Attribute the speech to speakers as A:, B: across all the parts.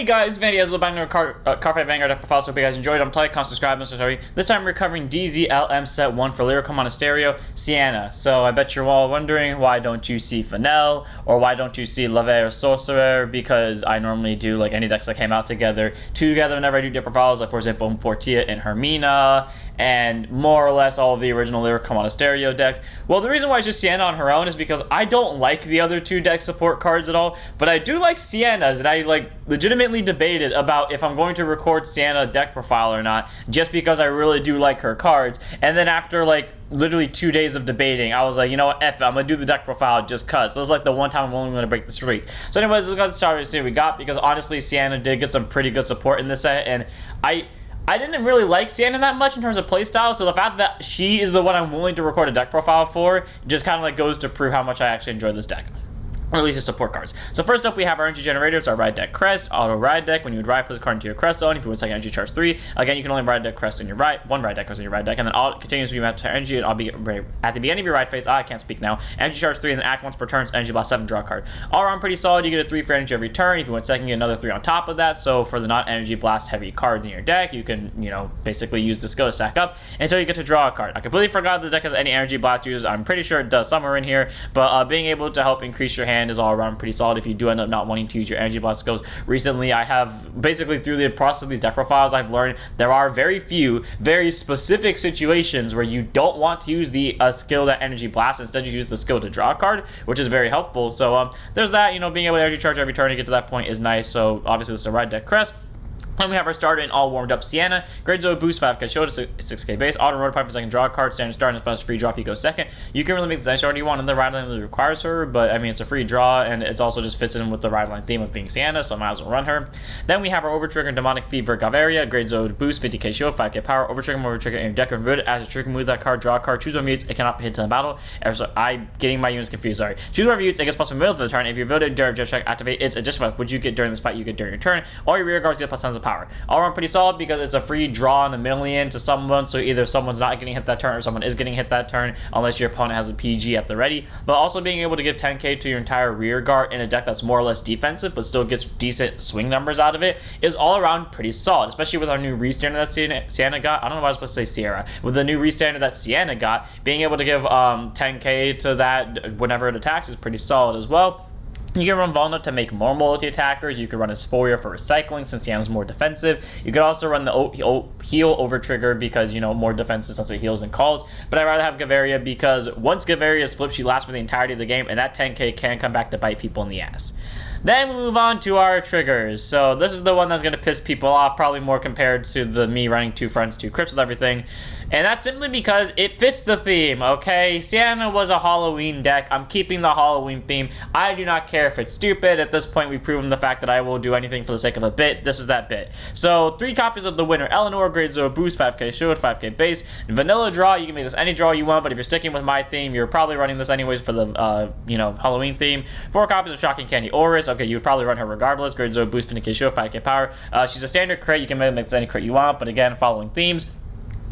A: Hey guys, Vandy has a little banger card fight Vanguard deck profile, so hope you guys enjoyed. I'm telling you, subscribe, Mr. Story. This time we're covering DZLM set 1 for Lyrical Monasterio, Sienna. So I bet you're all wondering, why don't you see Fennel, or why don't you see Leve or Sorcerer? Because I normally do like any decks that came out together whenever I do deck profiles, like for example Fortia and Hermina, and more or less all of the original Lyrical Monasterio decks. Well, the reason why it's just Sienna on her own is because I don't like the other two deck support cards at all, but I do like Sienna's, and I like legitimately debated about if I'm going to record Sienna deck profile or not, just because I really do like her cards. And then after like literally 2 days of debating, I was like, you know what, F it, I'm gonna do the deck profile just cuz. So this is like the one time I'm only gonna break the streak. So anyways, let's get started and see what we got, because honestly Sienna did get some pretty good support in this set, and I didn't really like Sienna that much in terms of playstyle, so the fact that she is the one I'm willing to record a deck profile for just kind of like goes to prove how much I actually enjoy this deck. Or at least the support cards. So first up, we have our energy generators, our ride deck crest, auto ride deck. When you would ride, put the card into your crest zone. If you would second energy charge 3, again, you can only ride deck crest in your ride, one ride deck crest in your ride deck, and then all continues to be mapped to energy, and I'll be at the beginning of your ride phase. I can't speak now. Energy charge 3 is an act once per turn, energy blast 7, draw a card. All around pretty solid. You get a 3 for energy every turn. If you went second, you get another 3 on top of that. So for the not energy blast heavy cards in your deck, you can, you know, basically use the skill to stack up until you get to draw a card. I completely forgot the deck has any energy blast users. I'm pretty sure it does somewhere in here, but being able to help increase your hand is all around pretty solid if you do end up not wanting to use your energy blast skills. Recently, I have basically through the process of these deck profiles, I've learned there are very few, very specific situations where you don't want to use the skill that energy blast. Instead, you use the skill to draw a card, which is very helpful. So there's that. You know, being able to energy charge every turn to get to that point is nice. So obviously, this is a ride deck crest. Then we have our starter and all warmed up Sienna. Great Zone boost, 5k shield, 6k base. Auto road pipe for second, draw a card. Standard start, and it's bonus free draw if you go second. You can really make the nice order you want, and the ride line really requires her, but I mean, it's a free draw, and it's also just fits in with the ride line theme of being Sienna, so I might as well run her. Then we have our Overtrigger Demonic Fever Gaviria. Great Zone boost, 50k shield, 5k power. Overtrigger in your deck and root. As a trigger, move that card, draw a card, choose one mutes. It cannot be hit in the battle. So I'm getting my units confused, sorry. Choose one mutes, it gets plus in the middle of the turn. If you voted during just check, activate its additional would you get during this fight, you get during your turn. All your rear guards get plus tons of power. All around pretty solid because it's a free draw in a million to someone, so either someone's not getting hit that turn or someone is getting hit that turn unless your opponent has a PG at the ready. But also being able to give 10k to your entire rear guard in a deck that's more or less defensive but still gets decent swing numbers out of it is all around pretty solid, especially with our new restander that Sienna got. I don't know why I was supposed to say Sierra. With the new restander that Sienna got, being able to give 10k to that whenever it attacks is pretty solid as well. You can run Volna to make more multi-attackers. You can run Asphoria for recycling since Sienna's more defensive. You could also run the heal over trigger because, you know, more defensive since it heals and calls. But I'd rather have Gaviria because once Gaviria is flipped, she lasts for the entirety of the game, and that 10k can come back to bite people in the ass. Then we move on to our triggers. So this is the one that's going to piss people off, probably more compared to the me running 2 friends, 2 crypts with everything. And that's simply because it fits the theme, okay? Sienna was a Halloween deck. I'm keeping the Halloween theme. I do not care if it's stupid. At this point, we've proven the fact that I will do anything for the sake of a bit. This is that bit. So 3 copies of the winner. Eleanor, Great Zero boost, 5k shield, 5k base. Vanilla draw, you can make this any draw you want, but if you're sticking with my theme, you're probably running this anyways for the, you know, Halloween theme. 4 copies of Shocking Candy Oris. Okay, you would probably run her regardless. Great Zero boost, 50k shield, 5k power. She's a standard crit. You can make this any crit you want, but again, following themes.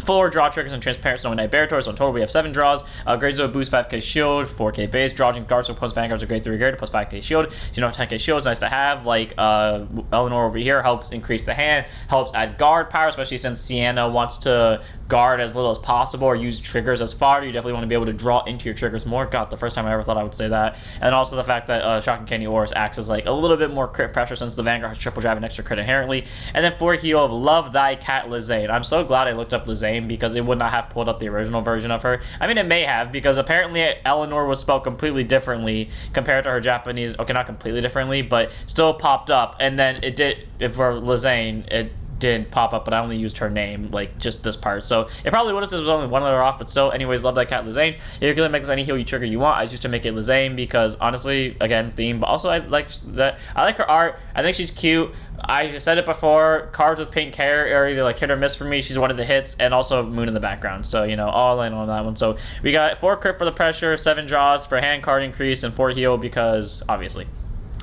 A: 4 draw triggers and Transparent Snowy Night Bearator, so in total we have 7 draws. Great Zone boost, 5k shield, 4k base. Drawing guards so opponent's vanguards are great 3 guard plus 5k shield. So, you know, 10k shield is nice to have. Like Eleanor over here helps increase the hand, helps add guard power, especially since Sienna wants to guard as little as possible or use triggers as far. You definitely want to be able to draw into your triggers more. God, the first time I ever thought I would say that. And also the fact that Shocking Candy Oris acts as like a little bit more crit pressure since the Vanguard has triple jab and extra crit inherently. And then 4 heal of Love Thy Cat Lizane. I'm so glad I looked up Lizane because it would not have pulled up the original version of her. I mean, it may have, because apparently Eleanor was spelled completely differently compared to her Japanese. Okay, not completely differently, but still popped up. And then it did, for Lizane, it did pop up, but I only used her name, like just this part. So it probably would have said it was only 1 letter off, but still, anyways, Love That Cat Lizane. You can make this any heal you trigger you want. I used to make it Lizane because honestly, again, theme, but also I like that. I like her art. I think she's cute. I said it before, cards with pink hair are either like hit or miss for me. She's one of the hits, and also Moon in the background. So, you know, all in on that one. So we got 4 crit for the pressure, 7 draws for hand card increase, and 4 heal because obviously.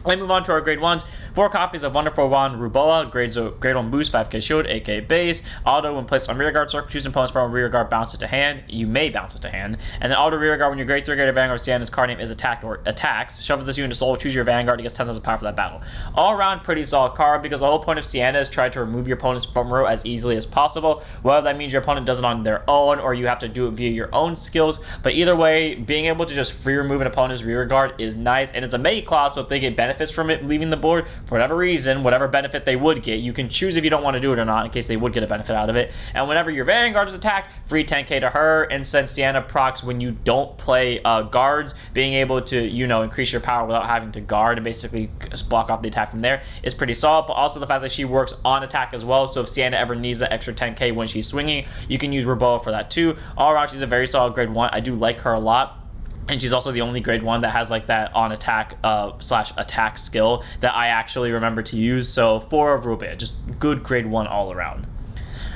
A: Let me move on to our grade 1s. 4 copies of Wonderful Wand Ruboa, grade 1 boost, 5k shield, 8k base. Auto when placed on rearguard circle, choose opponent's from rearguard, bounce it to hand. You may bounce it to hand. And then auto rearguard when your grade 3 grade Vanguard Sienna's card name is attacked or attacks. Shuffle this unit to soul, choose your Vanguard, it gets 10,000 power for that battle. All around pretty solid card because the whole point of Sienna is try to remove your opponent's front row as easily as possible. Whether that means your opponent does it on their own or you have to do it via your own skills. But either way, being able to just free remove an opponent's rearguard is nice. And it's a mega class, so if they get benefits from it leaving the board for whatever reason, whatever benefit they would get, you can choose if you don't want to do it or not in case they would get a benefit out of it. And whenever your Vanguard is attacked, free 10k to her. And since Sienna procs when you don't play guards, being able to, you know, increase your power without having to guard and basically just block off the attack from there is pretty solid. But also the fact that she works on attack as well, so if Sienna ever needs that extra 10k when she's swinging, you can use Ruboa for that too. All around, she's a very solid grade 1. I do like her a lot. And she's also the only grade 1 that has like that on attack slash attack skill that I actually remember to use. So 4 of Ruboa, just good grade 1 all around.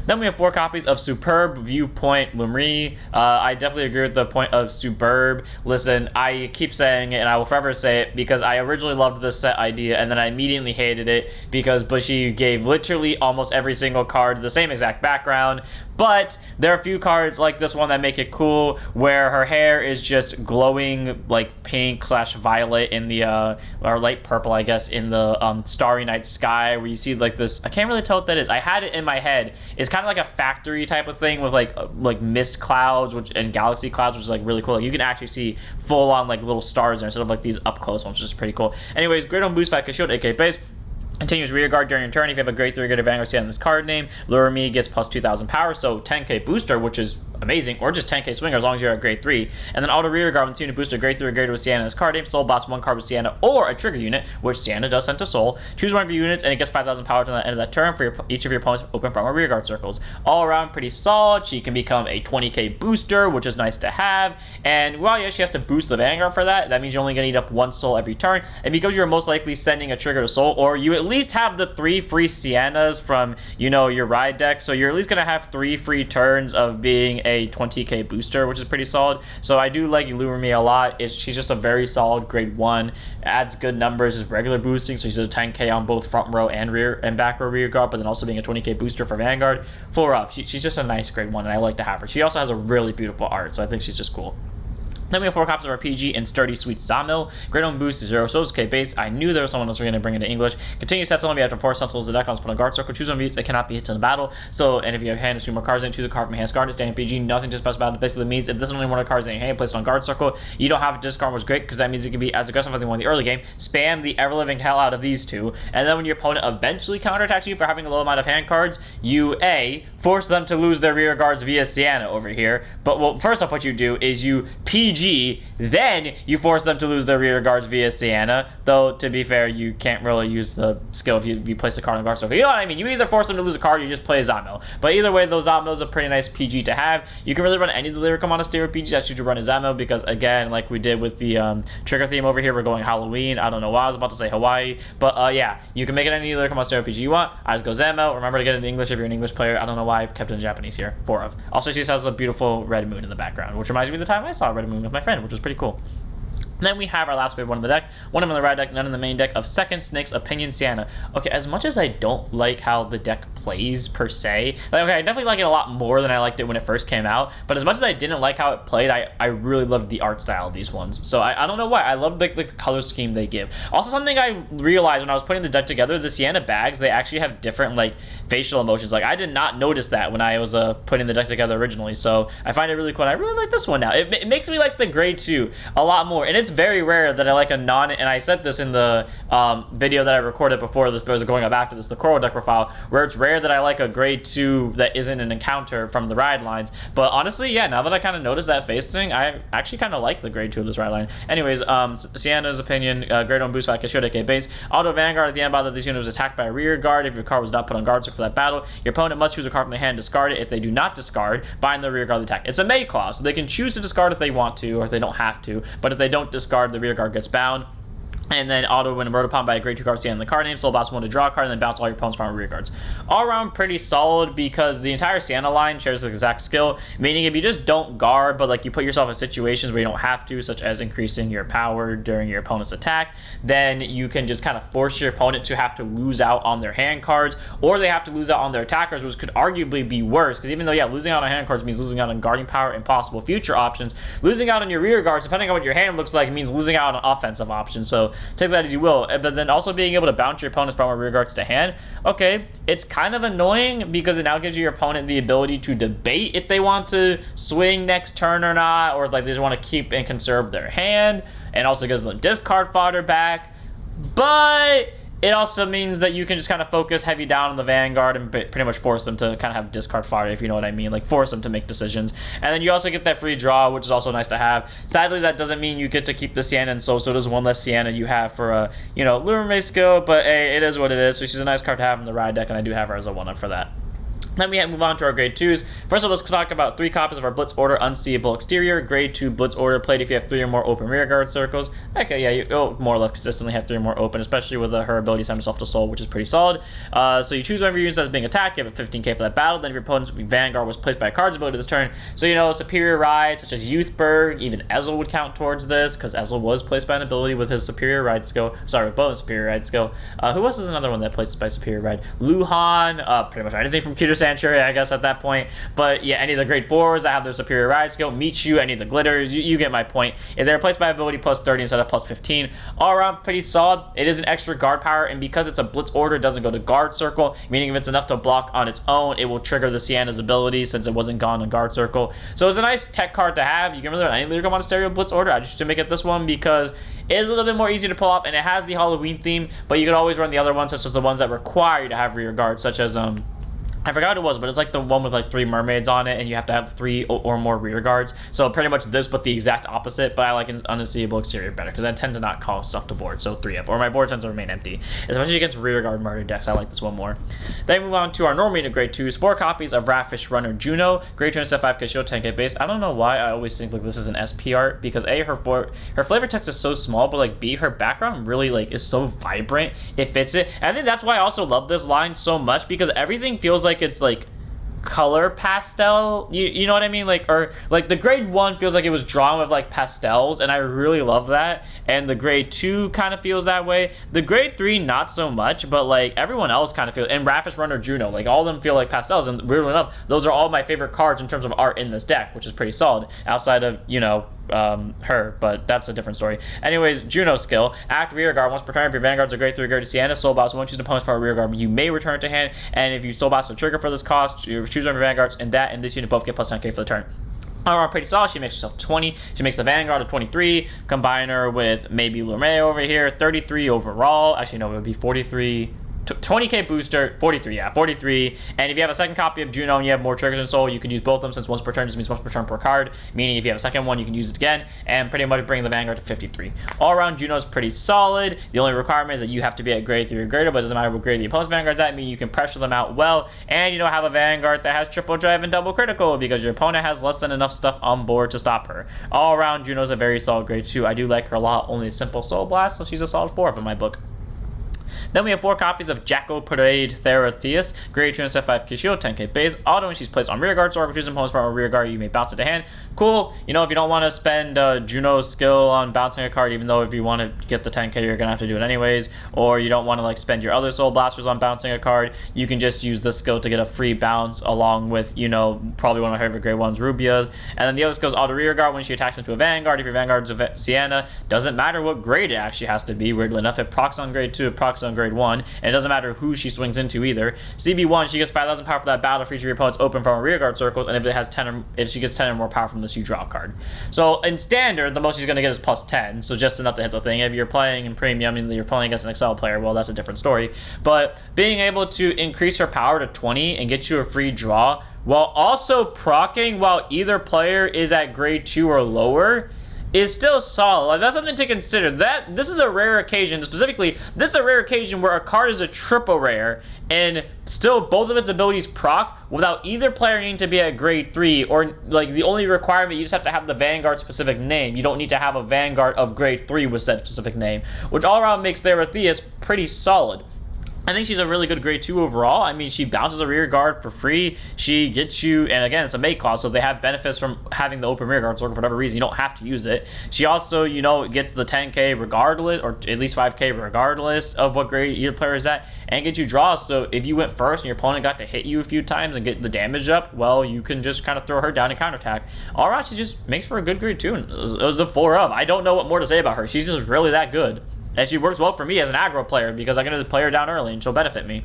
A: Then we have 4 copies of Superb Viewpoint Lumri. I definitely agree with the point of Superb. Listen, I keep saying it and I will forever say it because I originally loved this set idea and then I immediately hated it because Bushy gave literally almost every single card the same exact background. But there are a few cards like this one that make it cool where her hair is just glowing like pink slash violet in the, or light purple, I guess, in the starry night sky where you see like this, I can't really tell what that is. I had it in my head. It's kind of like a factory type of thing with like mist clouds and galaxy clouds, which is like really cool. Like, you can actually see full on like little stars there instead of like these up close ones, which is pretty cool. Anyways, great on boost, 5k shield, 8k base. Continues rearguard during your turn. If you have a grade 3 grade Vanguard Sienna on this card name, Lure Me gets plus 2,000 power, so 10k booster, which is amazing, or just 10k swinger as long as you're at grade 3. And then auto rearguard when Sienna booster grade 3 or greater with Sienna on this card name, soul boss 1 card with Sienna or a trigger unit, which Sienna does send to soul. Choose one of your units and it gets 5,000 power to the end of that turn for each of your opponent's open front or rearguard circles. All around pretty solid. She can become a 20k booster, which is nice to have. And well, yeah, she has to boost the Vanguard for that. That means you're only going to eat up 1 soul every turn. And because you're most likely sending a trigger to soul, or you at least have the 3 free Siennas from, you know, your ride deck, so you're at least going to have 3 free turns of being a 20k booster, which is pretty solid. So I do like Lure Me a lot. She's just a very solid grade 1, adds good numbers as regular boosting, so she's a 10k on both front row and rear and back row rear guard, but then also being a 20k booster for Vanguard. 4 up. She's just a nice grade 1 and I like to have her. She also has a really beautiful art, so I think she's just cool. Then we have 4 copies of our PG and Sturdy Sweet Zamil. Great on boost, 0 souls, K base. I knew there was someone else going to bring it to English. Continue sets only after 4 sentinels. The deck on put on guard circle. Choose one of these. It cannot be hit in the battle. So, and if you have hand or 2 more cards in, choose a card from hand discard. Standing PG, nothing to special about it. Basically means if this is only one of the cards in your hand, place it on guard circle. You don't have to discard, which is great because that means it can be as aggressive as they want in the early game. Spam the ever living hell out of these 2, and then when your opponent eventually counterattacks you for having a low amount of hand cards, you force them to lose their rear guards via Sienna over here. But well, first off, what you do is you PG, then you force them to lose their rear guards via Sienna. Though, to be fair, you can't really use the skill if you place a card on guard circle. You know what I mean? You either force them to lose a card or you just play a Zamil. But either way, those Zamils are pretty nice PG to have. You can really run any of the Lyrical Monasterio PGs. That's to run a Zamil because, again, like we did with the trigger theme over here, we're going Halloween. I don't know why I was about to say Hawaii. But yeah, you can make it any Lyrical Monasterio PG you want. I just go Zamil. Remember to get it in English if you're an English player. I don't know why I kept it in Japanese here. 4 of. Also, she has a beautiful red moon in the background, which reminds me of the time I saw a red moon with my friend, which was pretty cool. Then we have our last grade 1 in the deck, one in the right deck, none in the main deck, of Second Snake's Opinion Sienna. Okay, as much as I don't like how the deck plays per se, like, okay, I definitely like it a lot more than I liked it when it first came out, but as much as I didn't like how it played, I really loved the art style of these ones. So I don't know why, I love the color scheme they give. Also, something I realized when I was putting the deck together, the Sienna bags, they actually have different like facial emotions. Like, I did not notice that when I was putting the deck together originally, so I find it really cool. I really like this one now. It makes me like the grade 2 a lot more, and it's very rare that I like a non, and I said this in the video that I recorded before this, but was going up after this, the Coral deck profile, where it's rare that I like a grade 2 that isn't an encounter from the ride lines. But honestly, yeah, now that I kind of noticed that face thing, I actually kind of like the grade 2 of this ride line. Anyways, Sienna's Opinion, grade 1 boost, 5k shield, 8k base. Auto Vanguard at the end, that this unit was attacked by a rear guard. If your card was not put on guard circle for that battle, your opponent must choose a card from their hand, discard it. If they do not discard, bind the rear guard attack. It's a May clause, so they can choose to discard if they want to, or if they don't have to, but if they don't discard, the rear guard gets bound. And then auto when wrote upon by a grade 2 card, Sienna in the card name, soul bounce 1 to draw a card, and then bounce all your opponent's front rear cards. All around pretty solid because the entire Sienna line shares the exact skill, meaning if you just don't guard, but like you put yourself in situations where you don't have to, such as increasing your power during your opponent's attack, then you can just kind of force your opponent to have to lose out on their hand cards, or they have to lose out on their attackers, which could arguably be worse, because even though, yeah, losing out on hand cards means losing out on guarding power and possible future options, losing out on your rear guards, depending on what your hand looks like, means losing out on offensive options. So take that as you will, but then also being able to bounce your opponent's front or rear guards to hand, okay, it's kind of annoying because it now gives your opponent the ability to debate if they want to swing next turn or not, or like they just want to keep and conserve their hand, and also gives them discard fodder back. But it also means that you can just kind of focus heavy down on the Vanguard and pretty much force them to kind of have discard fodder, if you know what I mean, like force them to make decisions. And then you also get that free draw, which is also nice to have. Sadly, that doesn't mean you get to keep the Sienna, and so there's one less Sienna you have for a, you know, Lure May skill, but hey, it is what it is. So she's a nice card to have in the ride deck, and I do have her as a 1-up for that. Then we move on to our grade 2s. First of all, let's talk about 3 copies of our Blitz Order Unseeable Exterior. Grade 2 Blitz Order played if you have 3 or more open rear guard circles. Okay, yeah, you more or less consistently have 3 or more open, especially with her ability to send herself to soul, which is pretty solid. So you choose one of your units that's being attacked, you have a 15k for that battle, then if your opponent's Vanguard was placed by a card's ability this turn. So, you know, superior ride, such as Youthberg, even Ezel would count towards this, because Ezel was placed by an ability with his superior ride skill. Sorry, with bonus superior ride skill. Who else is another one that places by superior ride? Luhan, pretty much anything from Cuter Sanctuary, I guess, at that point. But yeah, any of the grade 4s that have their superior ride skill, Michu, any of the glitters, you get my point. If they're placed by ability plus 30 instead of plus 15, all around pretty solid. It is an extra guard power, and because it's a Blitz Order, it doesn't go to guard circle, meaning if it's enough to block on its own, it will trigger the Sienna's ability since it wasn't gone in guard circle. So it's a nice tech card to have. You can really run any Lyrical Monasterio Blitz Order. I just to make it this one because it is a little bit more easy to pull off, and it has the Halloween theme, but you could always run the other ones, such as the ones that require you to have rear guards, such as I forgot what it was, but it's like the one with like 3 mermaids on it, and you have to have 3 or more rear guards. So pretty much this, but the exact opposite. But I like an Unseeable Exterior better because I tend to not call stuff to board. So 3-up, or my board tends to remain empty, especially against rear guard murder decks. I like this one more. Then we move on to our normal unit grade 2s. 4 copies of Ratfish Runner Juno, grade 2 instead 5k shield, 10k base. I don't know why I always think like this is an SP art, because A, her flavor text is so small, but like B, her background really like is so vibrant. It fits it. And I think that's why I also love this line so much, because everything feels like it's like color pastel, you know what I mean, like, or like the grade 1 feels like it was drawn with like pastels, and I really love that. And the grade 2 kind of feels that way. The grade 3 not so much, but like everyone else kind of feels, and Ratfish Runner Juno, like all of them feel like pastels. And weirdly enough, those are all my favorite cards in terms of art in this deck, which is pretty solid outside of, you know, her, but that's a different story. Anyways, Juno skill, act rear guard once per turn. If your Vanguards are grade 3 grade to Sienna, soul boss won't choose an opponent's part rear guard, you may return it to hand, and if you soul boss a trigger for this cost, you choose one of your Vanguards, and that and this unit both get plus 10k for the turn. Alright, pretty solid. She makes herself 20. She makes the Vanguard a 23. Combine her with maybe Lurmay over here, 33 overall. Actually, no, it would be 43. 20k booster, 43, yeah, 43. And if you have a second copy of Juno and you have more triggers in soul, you can use both of them, since once per turn just means once per turn per card, meaning if you have a second one, you can use it again, and pretty much bring the Vanguard to 53. All around, Juno's pretty solid. The only requirement is that you have to be at grade 3 or greater, but it doesn't matter what grade the opponent's Vanguard's at, meaning you can pressure them out well, and you don't have a Vanguard that has triple drive and double critical, because your opponent has less than enough stuff on board to stop her. All around, Juno's a very solid grade 2. I do like her a lot, only a simple soul blast, so she's a solid 4 in my book. Then we have 4 copies of Jacko Parade Theratheus, grade 2 instead 5k shield, 10k base. Auto when she's placed on rear guard, so if you choose opponents from a rear guard, you may bounce it to hand. Cool. You know, if you don't want to spend Juno's skill on bouncing a card, even though if you want to get the 10k, you're gonna have to do it anyways, or you don't want to like spend your other soul blasters on bouncing a card, you can just use this skill to get a free bounce along with, you know, probably one of my favorite grade 1s, Rubia. And then the other skill is auto rear guard when she attacks into a Vanguard. If your Vanguard's a Sienna, doesn't matter what grade it actually has to be. Weirdly enough, it procs on grade 2, it procs on grade 1, and it doesn't matter who she swings into either. CB1, she gets 5,000 power for that battle for each of your opponents open from a rear guard circles, and if it has 10 or, if she gets 10 or more power from this, you draw a card. So in standard, the most she's going to get is plus 10, so just enough to hit the thing. If you're playing in premium and you're playing against an Excel player, well, that's a different story. But being able to increase her power to 20 and get you a free draw while also proccing while either player is at grade 2 or lower is still solid. Like, that's something to consider. This is a rare occasion. Specifically, this is a rare occasion where a card is a triple rare, and still both of its abilities proc without either player needing to be at grade 3, or like the only requirement, you just have to have the Vanguard specific name. You don't need to have a Vanguard of grade 3 with said specific name, which all around makes Theoretheus pretty solid. I think she's a really good grade 2 overall. I mean, she bounces a rear guard for free. She gets you, and again, it's a mate clause, so they have benefits from having the open rear guard, so for whatever reason, you don't have to use it. She also, you know, gets the 10k regardless, or at least 5k regardless of what grade your player is at, and get you draws. So if you went first and your opponent got to hit you a few times and get the damage up, well, you can just kind of throw her down and counterattack. All around, she just makes for a good grade 2, and it was a 4 of. I don't know what more to say about her. She's just really that good. And she works well for me as an aggro player because I can just play her down early and she'll benefit me.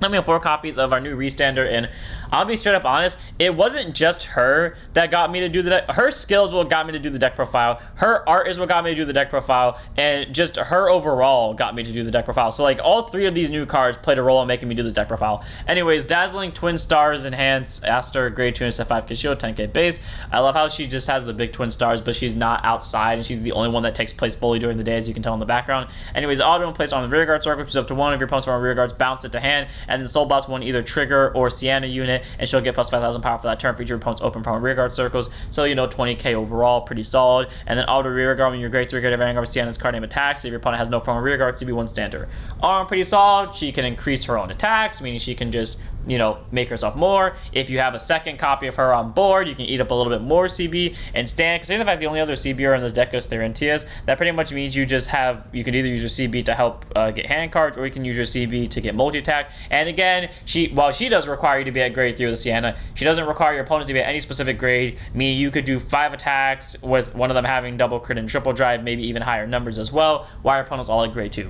A: Then we have 4 copies of our new Restander, and I'll be straight up honest, it wasn't just her that got me to do the deck. Her skills what got me to do the deck profile. Her art is what got me to do the deck profile, and just her overall got me to do the deck profile. So like all 3 of these new cards played a role in making me do the deck profile. Anyways, Dazzling, Twin Stars, Enhance, Aster, grade 2 and set 5k shield, 10k base. I love how she just has the big Twin Stars, but she's not outside, and she's the only one that takes place fully during the day, as you can tell in the background. Anyways, auto placed on the rear guard circle, which is up to 1 of your opponent's rear guards, bounce it to hand, and then Soul Blast 1 either Trigger or Sienna unit, and she'll get plus 5,000 power for that turn for each of your opponent's open from rear guard circles. So, you know, 20k overall, pretty solid. And then auto rear guard when your grade 3 grade Vanguard with Sienna's card name attacks. If your opponent has no from rear guard, CB1 standard. Arm pretty solid. She can increase her own attacks, meaning she can just, you know, make herself more. If you have a second copy of her on board, you can eat up a little bit more CB and stand. Because in fact, the only other CBR in this deck is Theoretheus. That pretty much means you just have, you can either use your CB to help get hand cards, or you can use your CB to get multi-attack. And again, while she does require you to be at grade 3 with Sienna, she doesn't require your opponent to be at any specific grade, meaning you could do 5 attacks with one of them having double crit and triple drive, maybe even higher numbers as well, while your opponent's all at grade 2.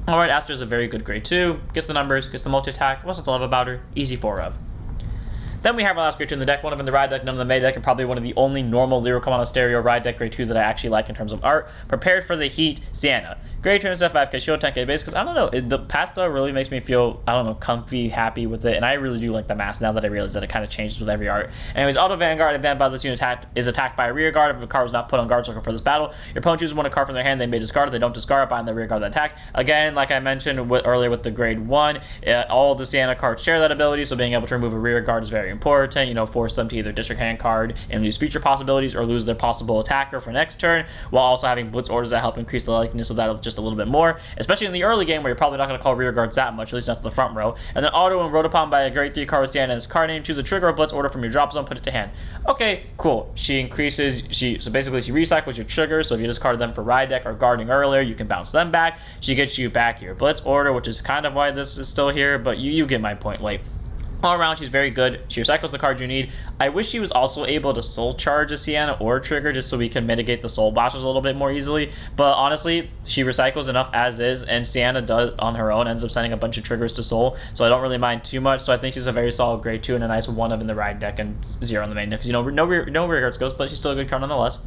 A: Alright, Aster's a very good grade 2. Gets the numbers, gets the multi-attack. What's not to love about her? Easy 4 of. Then we have our last grade 2 in the deck, one of them in the ride deck, none of the main deck, and probably one of the only normal Lyrical Monasterio ride deck grade 2s that I actually like in terms of art. Prepared for the heat, Sienna. Grade 2 and set 5k shield, 10k base, because I don't know, the pasta really makes me feel, I don't know, comfy, happy with it, and I really do like the mask now that I realize that it kind of changes with every art. Anyways, auto Vanguard, and then by this unit is attacked by a rear guard. If a card was not put on guard circle for this battle, your opponent chooses 1 card from their hand, they may discard it, they don't discard it, behind the rear guard that attack. Again, like I mentioned earlier with the grade 1, all of the Sienna cards share that ability, so being able to remove a rear guard is very important, you know, force them to either discard hand card and lose feature possibilities, or lose their possible attacker for next turn, while also having blitz orders that help increase the likeliness of that just a little bit more, especially in the early game where you're probably not going to call rear guards that much, at least not to the front row. And then auto and Rotopon by a grade 3 card with Sienna's card name, choose a trigger or blitz order from your drop zone, put it to hand. Okay, cool. She increases, so basically she recycles your triggers, so if you discarded them for ride deck or guarding earlier, you can bounce them back. She gets you back your blitz order, which is kind of why this is still here, but you get my point, like. All around, she's very good. She recycles the card you need. I wish she was also able to soul charge a Sienna or a trigger just so we can mitigate the soul blasters a little bit more easily. But honestly, she recycles enough as is, and Sienna does on her own, ends up sending a bunch of triggers to soul, so I don't really mind too much. So I think she's a very solid grade 2 and a nice 1 of in the ride deck and 0 in the main deck, because, you know, no rear guards goes, but she's still a good card nonetheless.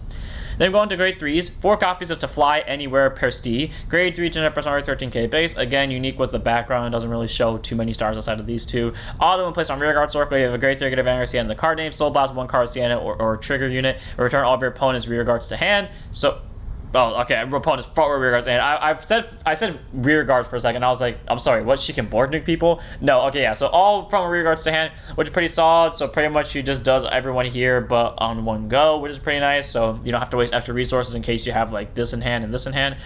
A: Then going to grade 3s, 4 copies of To Fly Anywhere Persti. Grade 3 Genetic Personality 13k base. Again, unique with the background, doesn't really show too many stars outside of these 2. Auto and placed on rear guard circle. You have a grade 3 get Vanguard Sienna the card name. Soul Blast 1 card Sienna or trigger unit. Or return all of your opponent's rear guards to hand. So, oh, okay, opponent's front row rear guards. And I said rear guards for a second. I was like, I'm sorry, what? She can board nuke people? No, okay, yeah. So all front row rear guards to hand, which is pretty solid. So pretty much she just does everyone here, but on one go, which is pretty nice. So you don't have to waste extra resources in case you have like this in hand and this in hand.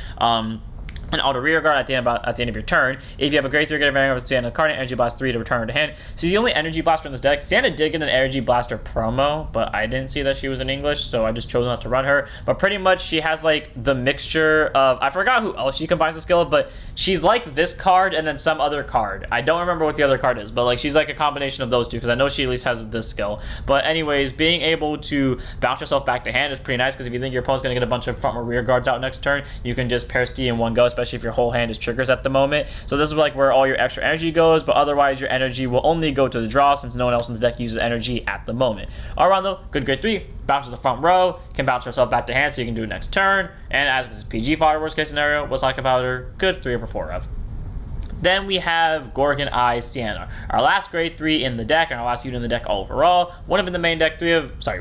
A: And auto rear guard at the end of your turn. If you have a grade 3 get Vanguard with Sienna card, Energy Blast 3 to return her to hand. She's the only Energy Blaster in this deck. Sienna did get an Energy Blaster promo, but I didn't see that she was in English, so I just chose not to run her. But pretty much she has like the mixture of, I forgot who else she combines the skill of, but she's like this card and then some other card. I don't remember what the other card is, but like she's like a combination of those two, because I know she at least has this skill. But anyways, being able to bounce yourself back to hand is pretty nice, because if you think your opponent's going to get a bunch of front or rear guards out next turn, you can just pair Stee in one go, especially if your whole hand is triggers at the moment. So this is like where all your extra energy goes, but otherwise your energy will only go to the draw, since no one else in the deck uses energy at the moment. All around though, good grade 3, bounces the front row, can bounce herself back to hand so you can do it next turn, and as this is PG fodder, worst case scenario, what's like about her, good 3 over 4 of. Then we have Gorgon Eye Sienna, our last grade 3 in the deck, and our last unit in the deck overall. One of in the main deck,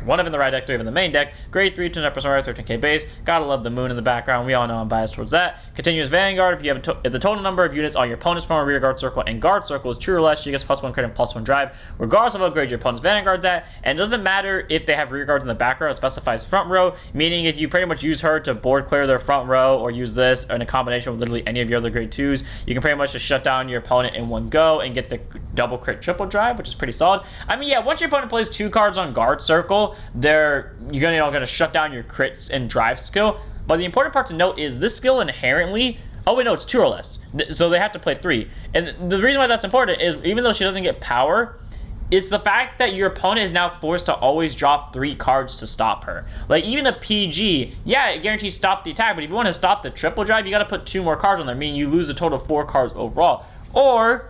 A: one of in the right deck, 3 of in the main deck. Grade 3, 200% 13k base. Gotta love the moon in the background. We all know I'm biased towards that. Continuous Vanguard. If you have if the total number of units on your opponent's front or rear guard circle and guard circle is 2 or less, she gets +1 crit and +1 drive, regardless of what grade your opponent's Vanguard's at. And it doesn't matter if they have rear guards in the back row, it specifies front row, meaning if you pretty much use her to board clear their front row or use this in a combination with literally any of your other grade 2s, you can pretty much just shut down your opponent in one go and get the double crit triple drive, which is pretty solid. I mean, yeah, once your opponent plays 2 cards on guard circle, you're gonna shut down your crits and drive skill. But the important part to note is this skill inherently, oh wait, no, it's 2 or less, so they have to play 3. And the reason why that's important is even though she doesn't get power, it's the fact that your opponent is now forced to always drop 3 cards to stop her. Like, even a PG, yeah, it guarantees stop the attack, but if you want to stop the triple drive, you got to put 2 more cards on there, meaning you lose a total of 4 cards overall. Or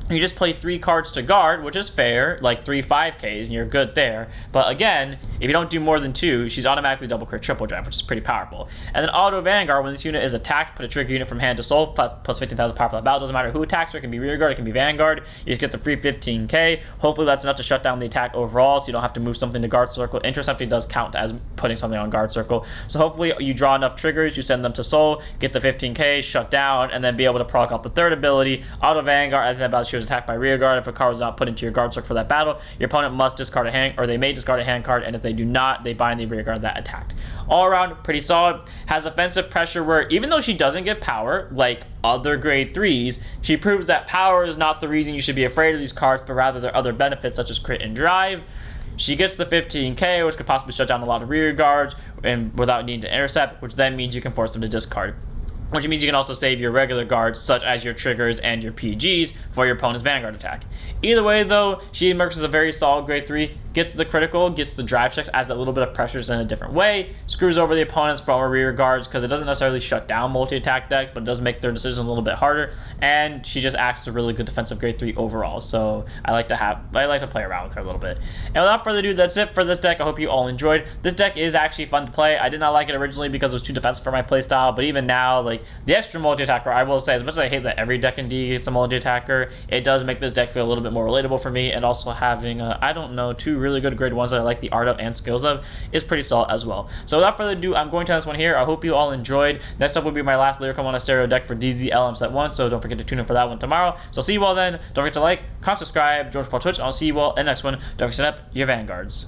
A: you just play 3 cards to guard, which is fair, like 3 5Ks, and you're good there. But again, if you don't do more than 2, she's automatically double crit triple drive, which is pretty powerful. And then Auto Vanguard, when this unit is attacked, put a trigger unit from hand to soul, plus 15,000 power for that battle. Doesn't matter who attacks her, it can be rear guard, it can be Vanguard. You just get the free 15k. Hopefully that's enough to shut down the attack overall, so you don't have to move something to guard circle. Intercepting does count as putting something on guard circle. So hopefully you draw enough triggers, you send them to soul, get the 15k, shut down, and then be able to proc out the third ability, Auto Vanguard, and then she was attacked by rear guard. If a card was not put into your guard circle for that battle, your opponent must discard a hand, or they may discard a hand card, and if they do not, they bind the rear guard that attacked. All around, pretty solid. Has offensive pressure where even though she doesn't get power, like other grade 3s, she proves that power is not the reason you should be afraid of these cards, but rather their other benefits such as crit and drive. She gets the 15k, which could possibly shut down a lot of rear guards and without needing to intercept, which then means you can force them to discard, which means you can also save your regular guards, such as your triggers and your PGs, for your opponent's Vanguard attack. Either way, though, she emerges as a very solid grade 3, gets the critical, gets the drive checks, adds that little bit of pressures in a different way, screws over the opponent's front or rear guards because it doesn't necessarily shut down multi-attack decks, but it does make their decision a little bit harder, and she just acts as a really good defensive grade 3 overall, so I like to play around with her a little bit. And without further ado, that's it for this deck. I hope you all enjoyed. This deck is actually fun to play. I did not like it originally because it was too defensive for my playstyle, but even now, like, the extra multi-attacker, I will say, as much as I hate that every deck in D gets a multi-attacker, it does make this deck feel a little bit more relatable for me, and also having, I don't know, 2 really good grade 1s that I like the art of and skills of is pretty solid as well. So without further ado, I'm going to end this one here. I hope you all enjoyed. Next up will be my last Lyrical Monasterio deck for DZLM Set 1, so don't forget to tune in for that one tomorrow. So see you all then. Don't forget to like, comment, subscribe, join for Twitch. I'll see you all in the next one. Don't forget to set up your Vanguards.